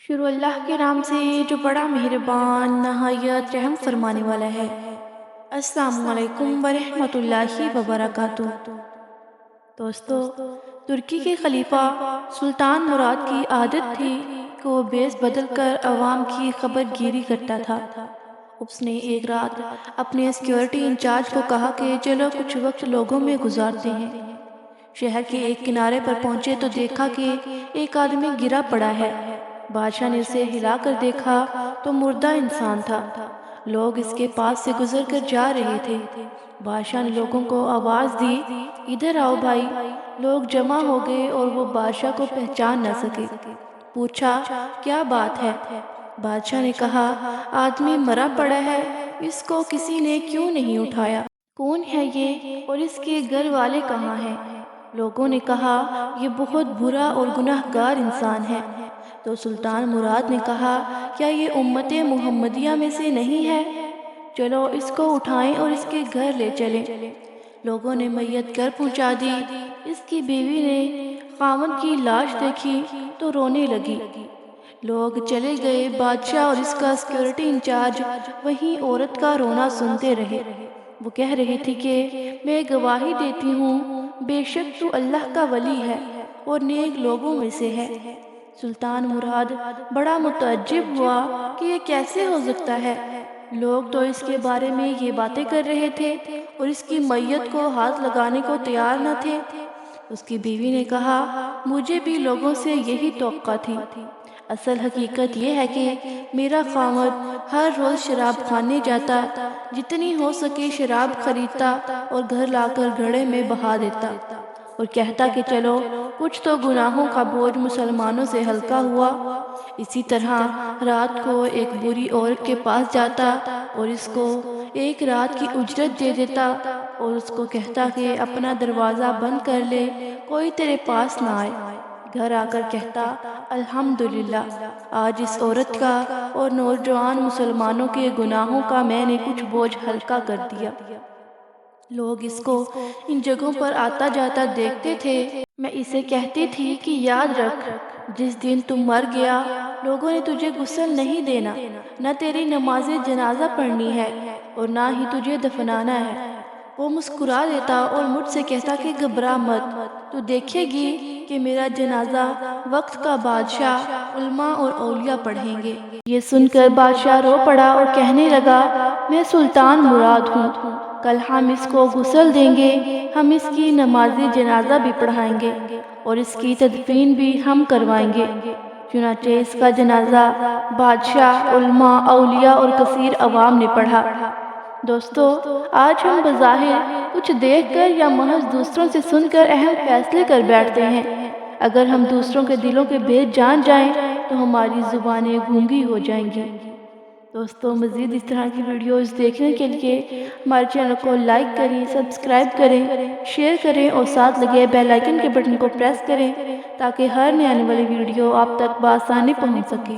شروع اللہ کے نام سے جو بڑا مہربان نہایت رحم فرمانے والا ہے۔ السلام علیکم ورحمۃ اللہ وبرکاتہ۔ دوستو، ترکی کے خلیفہ سلطان مراد کی عادت تھی کہ وہ بیس بدل کر عوام کی خبر گیری کرتا تھا۔ اس نے ایک رات اپنے سیکیورٹی انچارج کو کہا کہ چلو کچھ وقت لوگوں میں گزارتے ہیں۔ شہر کے ایک کنارے پر پہنچے تو دیکھا کہ ایک آدمی گرا پڑا ہے۔ بادشاہ نے اسے ہلا کر دیکھا تو مردہ انسان تھا۔ لوگ اس کے پاس سے گزر کر جا رہے تھے۔ بادشاہ نے لوگوں کو آواز دی، ادھر آؤ بھائی۔ لوگ جمع ہو گئے اور وہ بادشاہ کو پہچان نہ سکے۔ پوچھا کیا بات ہے؟ بادشاہ نے کہا آدمی مرا پڑا ہے، اس کو کسی نے کیوں نہیں اٹھایا؟ کون ہے یہ اور اس کے گھر والے کہاں ہیں؟ لوگوں نے کہا یہ بہت برا اور گناہگار انسان ہے۔ تو سلطان مراد نے کہا کیا یہ امت محمدیہ میں سے نہیں ہے؟ چلو اس کو اٹھائیں اور اس کے گھر لے چلیں۔ لوگوں نے میت گھر پہنچا دی۔ اس کی بیوی نے خاوند کی لاش دیکھی تو رونے لگی۔ لوگ چلے گئے۔ بادشاہ اور اس کا سیکیورٹی انچارج وہیں عورت کا رونا سنتے رہے۔ وہ کہہ رہی تھی کہ میں گواہی دیتی ہوں بے شک تو اللہ کا ولی ہے اور نیک لوگوں میں سے ہے۔ سلطان مراد بڑا متعجب ہوا کہ یہ کیسے ہو سکتا ہے۔ لوگ تو اس کے بارے میں یہ باتیں کر رہے تھے اور اس کی میت کو ہاتھ لگانے کو تیار نہ تھے۔ اس کی بیوی نے کہا مجھے بھی لوگوں سے یہی توقع تھی۔ اصل حقیقت یہ ہے کہ میرا خاوند ہر روز شراب خانے جاتا، جتنی ہو سکے شراب خریدتا اور گھر لا کر گھڑے میں بہا دیتا اور کہتا کہ چلو کچھ تو گناہوں کا بوجھ مسلمانوں سے ہلکا ہوا۔ اسی طرح رات کو ایک بری عورت کے پاس جاتا اور اس کو ایک رات کی اجرت دے دیتا اور اس کو کہتا کہ اپنا دروازہ بند کر لے، کوئی تیرے پاس نہ آئے۔ گھر آ کر کہتا الحمدللہ، آج اس عورت کا اور نوجوان مسلمانوں کے گناہوں کا میں نے کچھ بوجھ ہلکا کر دیا۔ لوگ اس کو ان جگہوں پر آتا جاتا دیکھتے تھے۔ میں اسے کہتی تھی کہ یاد رکھ، جس دن تم مر گیا لوگوں نے تجھے غسل نہیں دینا، نہ تیری نماز جنازہ پڑھنی ہے اور نہ ہی تجھے دفنانا ہے۔ وہ مسکرا دیتا اور مجھ سے کہتا کہ گھبرا مت، تو دیکھے گی کہ میرا جنازہ وقت کا بادشاہ، علماء اور اولیاء پڑھیں گے۔ یہ سن کر بادشاہ رو پڑا اور کہنے لگا میں سلطان مراد ہوں، کل ہم اس کو غسل دیں گے، ہم اس کی نماز جنازہ بھی پڑھائیں گے اور اس کی تدفین بھی ہم کروائیں گے۔ چنانچہ اس کا جنازہ بادشاہ، علماء، اولیاء اور کثیر عوام نے پڑھا۔ دوستو، آج ہم بظاہر کچھ دیکھ کر یا محض دوسروں سے سن کر اہم فیصلے کر بیٹھتے ہیں۔ اگر ہم دوسروں کے دلوں کے بھید جان جائیں تو ہماری زبانیں گونگی ہو جائیں گی۔ دوستو، مزید اس طرح کی ویڈیوز دیکھنے کے لیے ہمارے چینل کو لائک کریں، سبسکرائب کریں، شیئر کریں اور ساتھ لگے بیل آئیکن کے بٹن کو پریس کریں تاکہ ہر نئی آنے والی ویڈیو آپ تک بآسانی پہنچ سکے۔